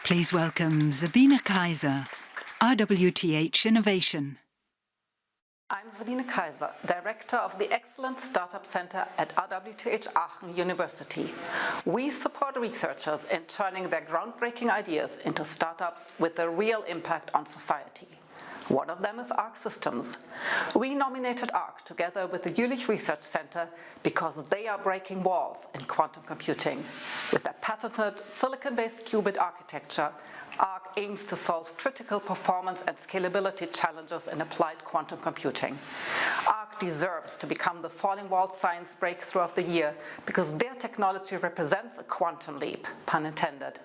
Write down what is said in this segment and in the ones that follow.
Please welcome Sabine Kaiser, RWTH Innovation. I'm Sabine Kaiser, Director of the Excellence Startup Center at RWTH Aachen University. We support researchers in turning their groundbreaking ideas into startups with a real impact on society. One of them is ARQUE Systems. We nominated ARQUE together with the Jülich Research Center because they are breaking walls in quantum computing. With their patented silicon-based qubit architecture, ARQUE aims to solve critical performance and scalability challenges in applied quantum computing. ARQUE deserves to become the falling wall science breakthrough of the year because their technology represents a quantum leap, pun intended.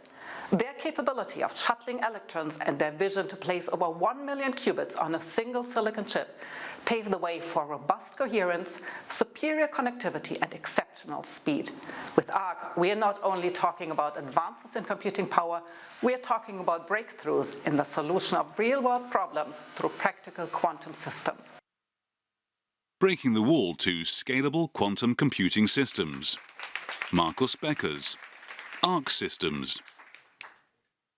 Their capability of shuttling electrons and their vision to place over 1 million qubits on a single silicon chip pave the way for robust coherence, superior connectivity, and exceptional speed. With ARQUE, we are not only talking about advances in computing power, we are talking about breakthroughs in the solution of real-world problems through practical quantum systems. Breaking the wall to scalable quantum computing systems. Markus Beckers, ARQUE Systems.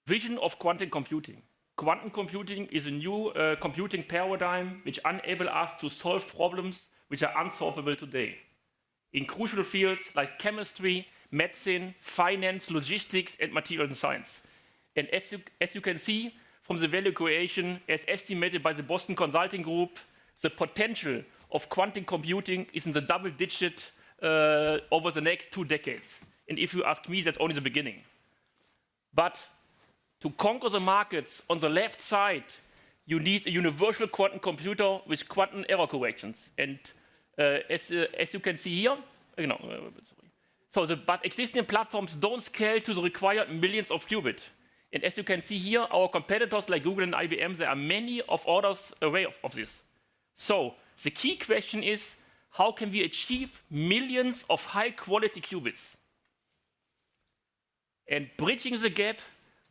Vision of quantum computing. Quantum computing is a new computing paradigm which enables us to solve problems which are unsolvable today. In crucial fields like chemistry, medicine, finance, logistics, and material science. And as you can see from the value creation as estimated by the Boston Consulting Group, the potential of quantum computing is in the double digit over the next 2 decades. And if you ask me, that's only the beginning. But to conquer the markets on the left side, you need a universal quantum computer with quantum error corrections. And as you can see here, but existing platforms don't scale to the required millions of qubits. And as you can see here, our competitors like Google and IBM, there are many of orders away of this. So the key question is, how can we achieve millions of high-quality qubits? And bridging the gap,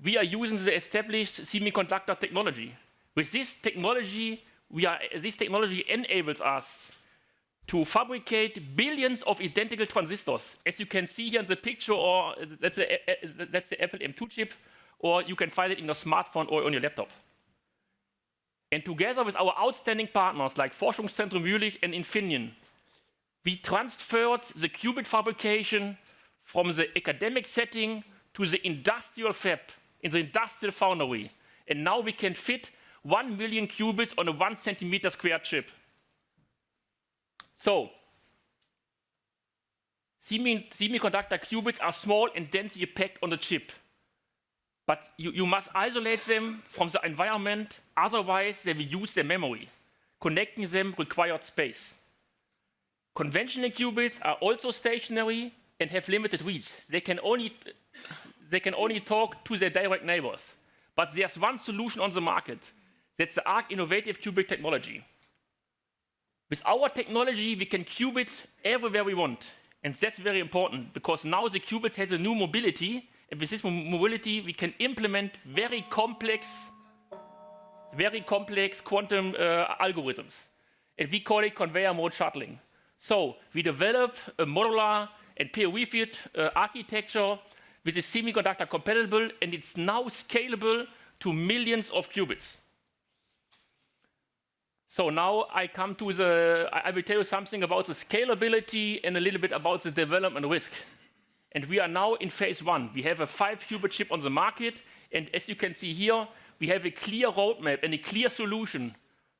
we are using the established semiconductor technology. With this technology, this technology enables us to fabricate billions of identical transistors. As you can see here in the picture, or that's the Apple M2 chip, or you can find it in your smartphone or on your laptop. And together with our outstanding partners like Forschungszentrum Jülich and Infineon, we transferred the qubit fabrication from the academic setting to the industrial fab, in the industrial foundry. And now we can fit 1 million qubits on a 1 centimeter squared chip. So, semiconductor qubits are small and densely packed on the chip. But you must isolate them from the environment, otherwise they will use their memory. Connecting them required space. Conventional qubits are also stationary and have limited reach. They can only talk to their direct neighbors. But there's one solution on the market. That's the ARQUE innovative qubit technology. With our technology, we can qubit everywhere we want. And that's very important, because now the qubit has a new mobility, and with this mobility, we can implement very complex quantum algorithms. And we call it conveyor mode shuttling. So we develop a modular and peer-reviewed architecture which is semiconductor compatible, and it's now scalable to millions of qubits. So now I will tell you something about the scalability and a little bit about the development risk. And we are now in phase 1. We have a 5-qubit chip on the market, and as you can see here, we have a clear roadmap and a clear solution.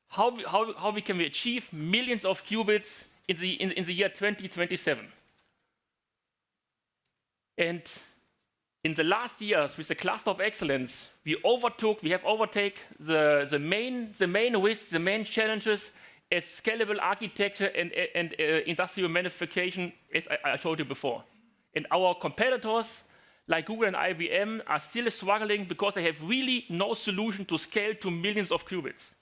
How we can achieve millions of qubits in the year 2027. And in the last years, with the cluster of excellence, we have overtaken the main risks, the main challenges as scalable architecture and industrial manufacturing, as I showed you before. And our competitors, like Google and IBM, are still struggling because they have really no solution to scale to millions of qubits.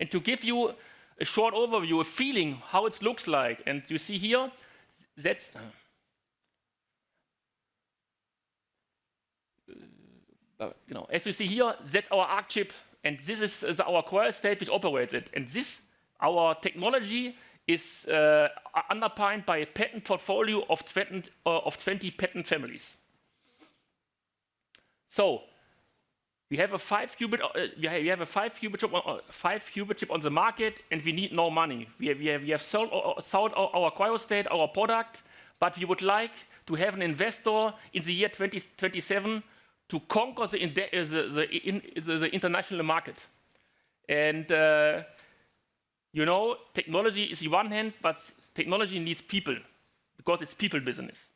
And to give you a short overview, a feeling how it looks like, and you see here, that's as you see here, that's our ARQUE chip, and this is our core state which operates it. And our technology is underpinned by a patent portfolio of 20 patent families. So We have a 5 qubit. We have a 5 qubit chip on the market, and we need no money. We have sold our cryostat, our product, but we would like to have an investor in the year 2027 to conquer the international market. And you know, technology is the one hand, but technology needs people because it's people business.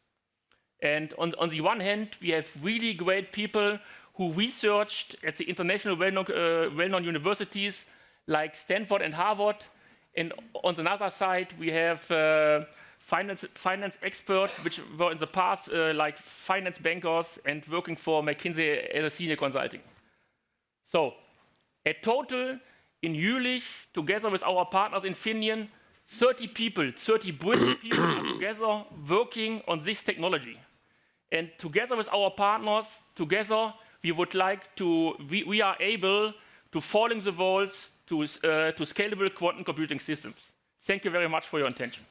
And on the one hand, we have really great people who researched at the international well-known universities like Stanford and Harvard. And on the other side, we have finance experts, which were in the past like finance bankers and working for McKinsey as a senior consulting. So, a total in Jülich, together with our partners in Finland, 30 people, 30 brilliant people are together working on this technology. And together with our partners, together, we would like to, we are able to falling the walls to scalable quantum computing systems. Thank you very much for your attention.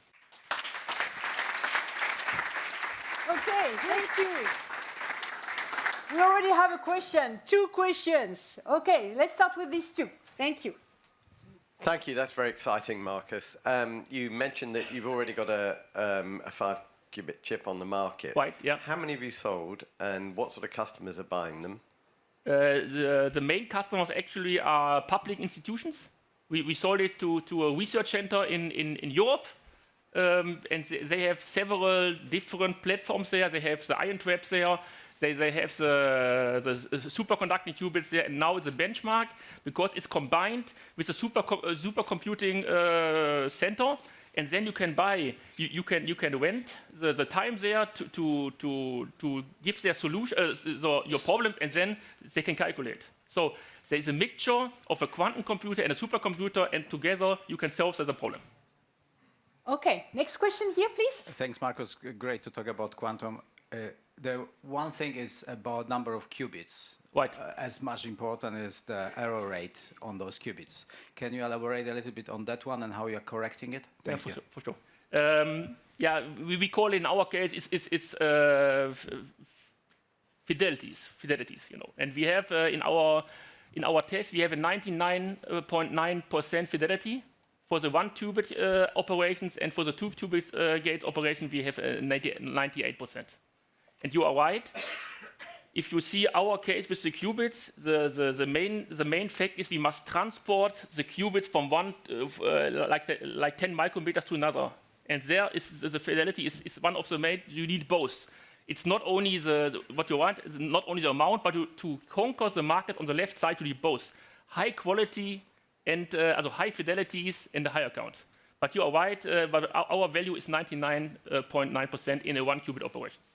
Okay, thank you. We already have a question, 2 questions. Okay, let's start with these 2. Thank you. Thank you. That's very exciting, Markus. You mentioned that you've already got a 5-qubit chip on the market. Right, yeah. How many have you sold, and what sort of customers are buying them? The main customers actually are public institutions. We sold it to a research center in Europe, and they have several different platforms there. They have the ion traps there. They have the superconducting qubits there, and now it's a benchmark because it's combined with the supercomputing center, and then you can buy, you can rent the time there to give their solution, your problems, and then they can calculate. So there is a mixture of a quantum computer and a supercomputer, and together you can solve the problem. Okay, next question here, please. Thanks, Markus. Great to talk about quantum. The one thing is about number of qubits. Right. As much important as the error rate on those qubits. Can you elaborate a little bit on that one and how you're correcting it? Thank you. For sure. Yeah, we call it in our case it's fidelities, you know. And we have in our test we have a 99.9% fidelity for the 1-qubit operations, and for the 2-qubit gate operation we have 98%. And you are right. If you see our case with the qubits, the main fact is we must transport the qubits from one like 10 micrometers to another. And there is the fidelity is one of the main. You need both. It's not only what you want, it's not only the amount, but to conquer the market on the left side, you need both high quality and also high fidelities and a higher count. But you are right. But our value is 99.9% in a 1-qubit operations.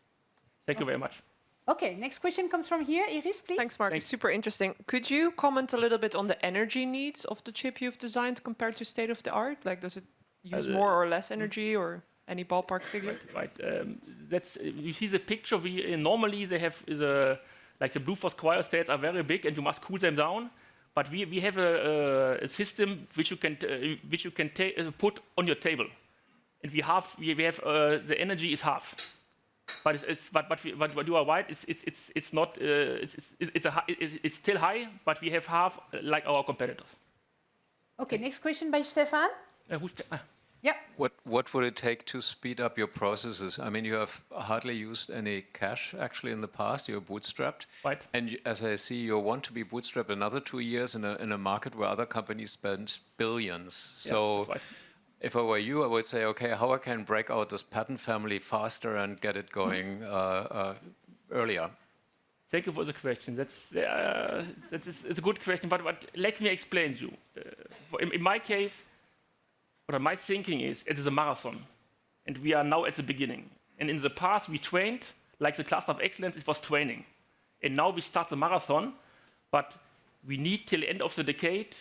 Thank you very much. Okay, next question comes from here. Iris, please. Thanks, Markus. Super interesting. Could you comment a little bit on the energy needs of the chip you've designed compared to state of the art? Like, does it use more or less energy, or any ballpark figure? Right. That's you see the picture. Normally they have like the blue force cryostats are very big, and you must cool them down. But we have a system which you can put on your table, and we have the energy is half. But you are right. It's not. It's still high, but we have half like our competitors. Okay, next question by Stefan. Yeah. What would it take to speed up your processes? I mean, you have hardly used any cash actually in the past. You're bootstrapped, right? And as I see, you want to be bootstrapped another 2 years in a market where other companies spend billions. So. Yeah, if I were you, I would say, okay, how I can break out this patent family faster and get it going earlier? Thank you for the question. That's a good question, but let me explain to you. In my case, what my thinking is, it is a marathon, and we are now at the beginning. And in the past, we trained, like the Cluster of Excellence, it was training. And now we start the marathon, but we need till the end of the decade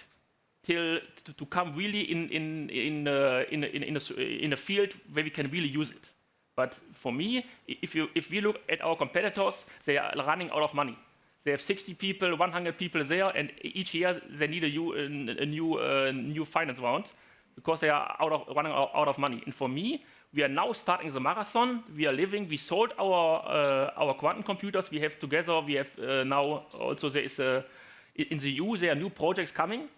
to come really in a field where we can really use it. But for me, if we look at our competitors, they are running out of money. They have 60 people, 100 people there, and each year they need a new finance round. because they are running out of money. And for me, we are now starting the marathon. We are living. We sold our quantum computers. We have together. We have now also there is in the EU there are new projects coming.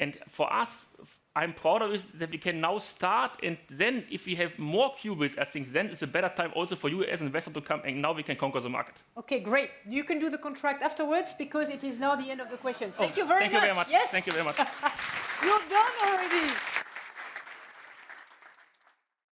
And for us, I'm proud of it that we can now start. And then if we have more qubits, I think then it's a better time also for you as an investor to come. And now we can conquer the market. Okay, great. You can do the contract afterwards because it is now the end of the questions. Thank you very much. Thank you very much. Yes. Thank you very much. You're done already.